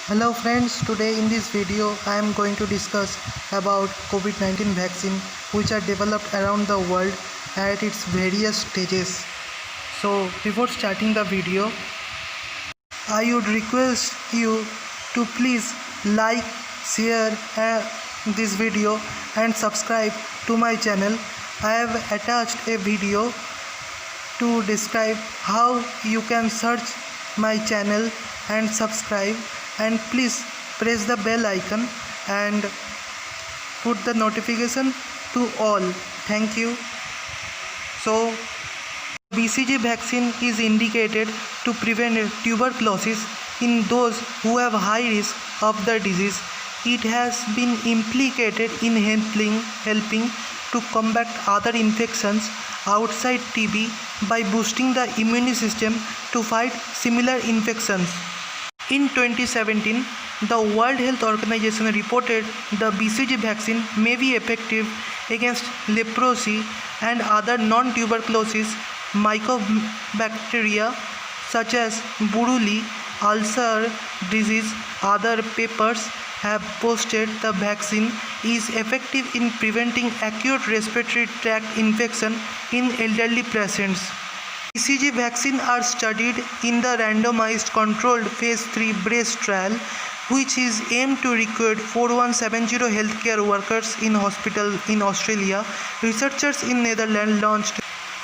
Hello friends, today in this video I am going to discuss about COVID-19 vaccine which are developed around the world at its various stages. So before starting the video, I would request you to please like, share this video and subscribe to my channel. I have attached a video to describe how you can search my channel and subscribe, and please press the bell icon and put the notification to all. Thank you. So BCG vaccine is indicated to prevent tuberculosis in those who have high risk of the disease. It has been implicated in helping to combat other infections outside TB by boosting the immune system to fight similar infections. In 2017, the World Health Organization reported the BCG vaccine may be effective against leprosy and other non-tuberculosis mycobacteria such as Buruli, ulcer disease. Other papers have posted the vaccine is effective in preventing acute respiratory tract infection in elderly patients. BCG vaccine are studied in the randomized controlled phase 3 BRACE trial, which is aimed to recruit 4170 healthcare workers in hospital in Australia. Researchers in Netherlands launched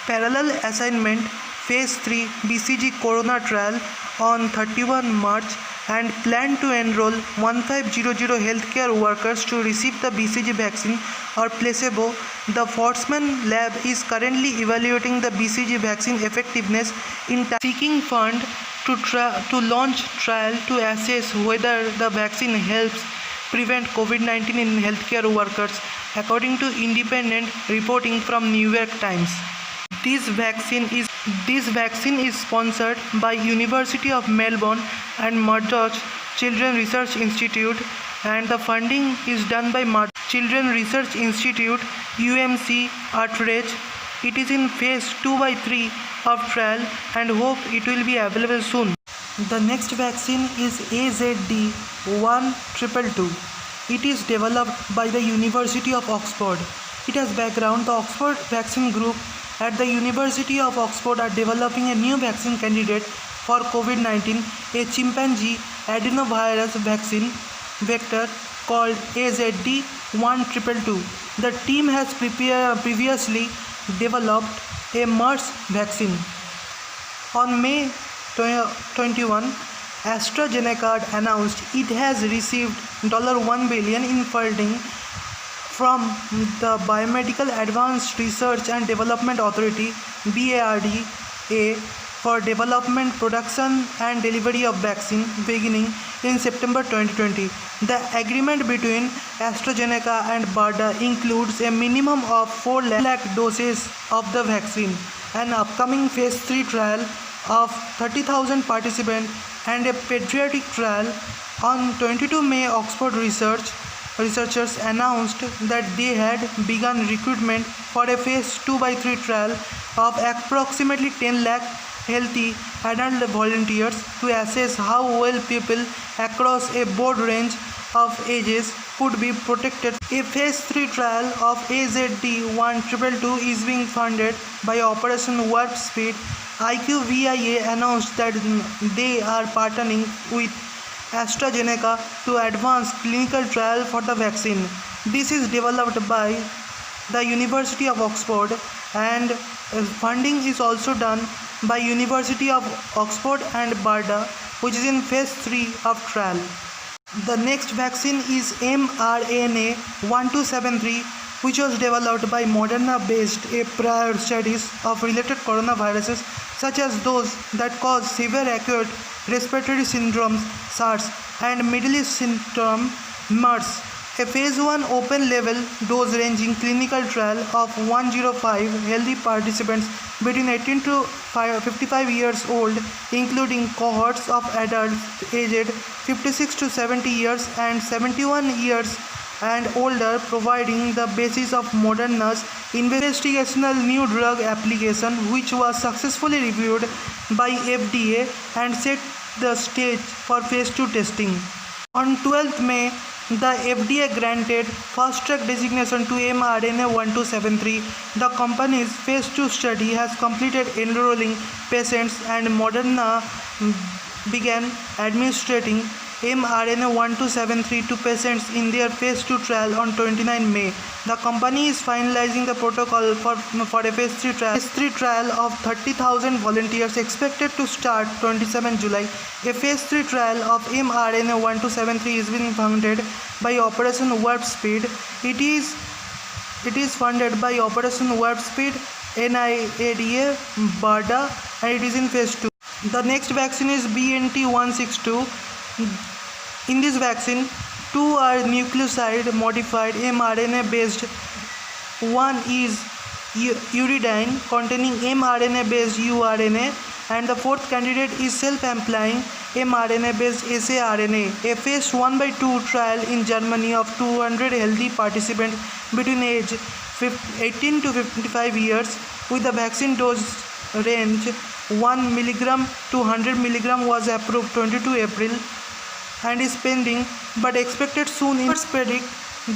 parallel assignment phase 3 BCG corona trial on 31 March and plan to enroll 1500 healthcare workers to receive the BCG vaccine or placebo. The Forsman lab is currently evaluating the BCG vaccine effectiveness in seeking fund to launch trial to assess whether the vaccine helps prevent COVID-19 in healthcare workers, according to independent reporting from New York Times. This vaccine is sponsored by University of Melbourne and Murdoch Children Research Institute, and the funding is done by Murdoch Children Research Institute UMC Artreach. It is in phase 2/3 of trial and hope it will be available soon. The next vaccine is AZD1222. It is developed by the University of Oxford. It has background. The Oxford Vaccine Group at the University of Oxford are developing a new vaccine candidate for COVID-19, a chimpanzee adenovirus vaccine vector called AZD1222. The team has previously developed a MERS vaccine. On May 21, AstraZeneca announced it has received $1 billion in funding from the Biomedical Advanced Research and Development Authority BARDA for development, production and delivery of vaccine beginning in September 2020. The agreement between AstraZeneca and BARDA includes a minimum of 4 lakh doses of the vaccine, an upcoming phase 3 trial of 30,000 participants and a patriotic trial. On 22 May, Oxford researchers announced that they had begun recruitment for a phase 2/3 trial of approximately 10 lakh healthy adult volunteers to assess how well people across a broad range of ages could be protected. A phase 3 trial of AZD1222 is being funded by Operation Warp Speed. IQVIA announced that they are partnering with AstraZeneca to advance clinical trial for the vaccine. This is developed by the University of Oxford, and funding is also done by University of Oxford and BARDA, which is in phase 3 of trial. The next vaccine is mRNA 1273, which was developed by Moderna based a prior studies of related coronaviruses such as those that cause severe acute respiratory syndromes SARS and Middle East syndrome MERS. A phase 1 open label dose ranging clinical trial of 105 healthy participants between 18 to 55 years old, including cohorts of adults aged 56 to 70 years and 71 years and older, providing the basis of Moderna's investigational new drug application, which was successfully reviewed by FDA and set the stage for phase 2 testing. On 12th May, the FDA granted Fast Track designation to mRNA-1273. The company's phase 2 study has completed enrolling patients, and Moderna began administering mRNA-1273 to patients in their phase 2 trial on 29 May. The company is finalizing the protocol for a phase 3 trial. Phase 3 trial of 30,000 volunteers expected to start 27 July. A phase 3 trial of mRNA-1273 is being funded by Operation Warp Speed. It is funded by Operation Warp Speed, NIAID, BARDA, and it is in phase 2. The next vaccine is BNT162. In this vaccine, two are nucleoside modified mRNA based. One is uridine containing mRNA based uRNA, and the fourth candidate is self-amplifying mRNA based saRNA. A phase 1/2 trial in Germany of 200 healthy participants between age 18 to 55 years with the vaccine dose range 1 mg to 100 mg was approved 22 April and is pending but expected soon. Experts predict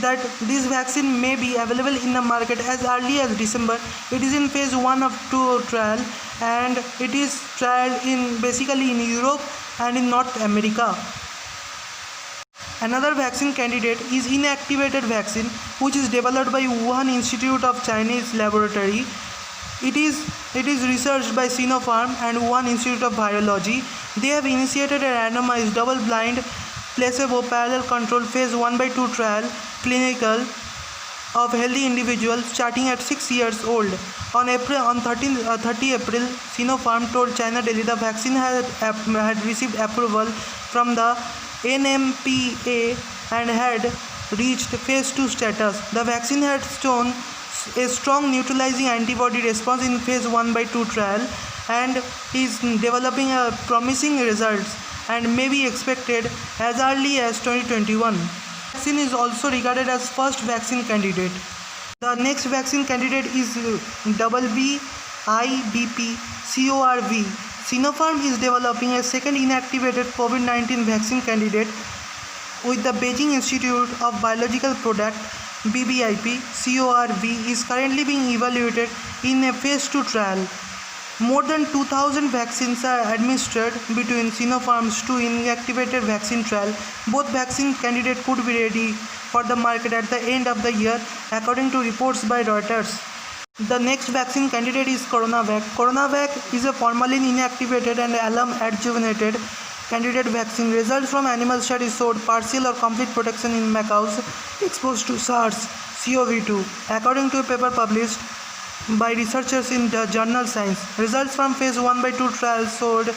that this vaccine may be available in the market as early as December. It is in phase 1 of 2 trial, and it is trialed basically in Europe and in North America. Another vaccine candidate is inactivated vaccine, which is developed by Wuhan Institute of Chinese Laboratory. It is researched by Sinopharm and Wuhan Institute of Virology. They have initiated a randomized double-blind placebo parallel control phase 1/2 trial clinical of healthy individuals starting at 6 years old. On 30 April, Sinopharm told China Daily the vaccine had received approval from the NMPA and had reached phase 2 status. The vaccine had shown a strong neutralizing antibody response in phase 1/2 trial and is developing a promising results and may be expected as early as 2021. The vaccine is also regarded as first vaccine candidate. The next vaccine candidate is BBIBP-CoRV. Sinopharm is developing a second inactivated COVID-19 vaccine candidate with the Beijing Institute of Biological Products. BBIP-CoRV is currently being evaluated in a phase 2 trial. More than 2,000 vaccines are administered between Sinopharm's two inactivated vaccine trial. Both vaccine candidates could be ready for the market at the end of the year, according to reports by Reuters. The next vaccine candidate is CoronaVac. CoronaVac is a formalin inactivated and alum adjuvanted candidate vaccine. Results from animal studies showed partial or complete protection in macaques exposed to SARS-CoV-2, according to a paper published by researchers in the journal Science. Results from phase 1/2 trials showed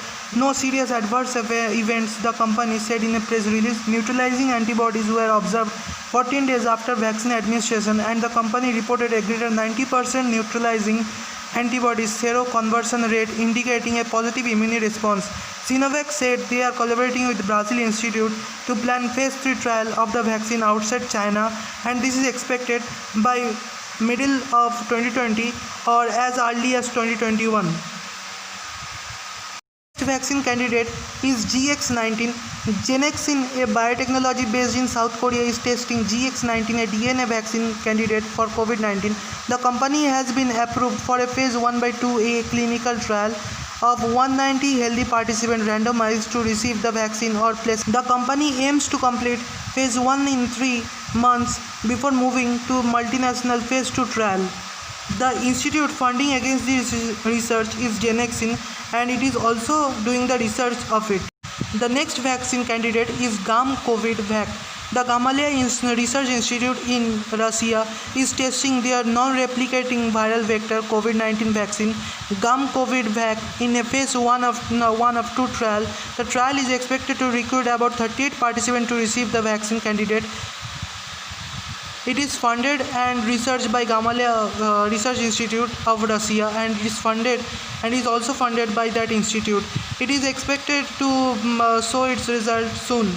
no serious adverse events, the company said in a press release. Neutralizing antibodies were observed 14 days after vaccine administration, and the company reported a greater 90% neutralizing antibodies seroconversion rate, indicating a positive immune response. Sinovac said they are collaborating with Brazil Institute to plan phase 3 trial of the vaccine outside China, and this is expected by middle of 2020 or as early as 2021. Next vaccine candidate is GX19. Genexin, a biotechnology based in South Korea, is testing GX19, a DNA vaccine candidate for COVID-19. The company has been approved for a phase 1/2A clinical trial of 190 healthy participants randomized to receive the vaccine or placebo. The company aims to complete phase 1 in 3 months before moving to multinational phase 2 trial. The institute funding against this research is Genexin, and it is also doing the research of it. The next vaccine candidate is GAM-COVID-Vac. The Gamaleya Research Institute in Russia is testing their non-replicating viral vector COVID-19 vaccine, GAM-COVID-Vac, in a phase 1 of 2 trial. The trial is expected to recruit about 38 participants to receive the vaccine candidate. It is funded and researched by Gamaleya Research Institute of Russia, and is also funded by that institute. It is expected to show its results soon.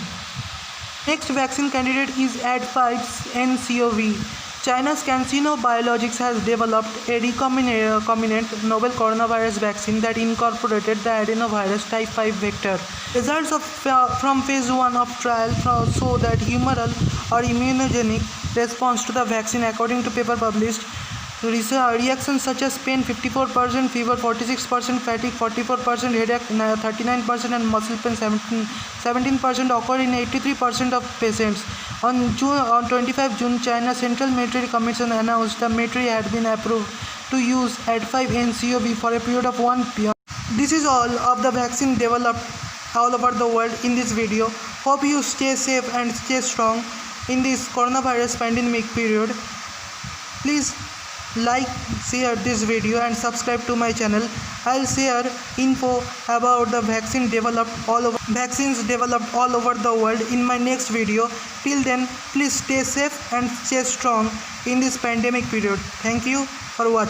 Next vaccine candidate is Ad5's nCoV. China's CanSino Biologics has developed a recombinant novel coronavirus vaccine that incorporated the adenovirus type 5 vector. Results from phase 1 of trial show that humoral or immunogenic response to the vaccine, according to paper published. Reactions such as pain 54%, fever 46%, fatigue 44%, headache 39%, and muscle pain 17% occur in 83% of patients. On 25 June, China's Central Military Commission announced the military had been approved to use Ad5-nCoV for a period of 1 year. This is all of the vaccine developed all over the world in this video. Hope you stay safe and stay strong in this coronavirus pandemic period. Please like, share this video and subscribe to my channel. I'll share info about the vaccines developed all over the world in my next video. Till then, please stay safe and stay strong in this pandemic period. Thank you for watching.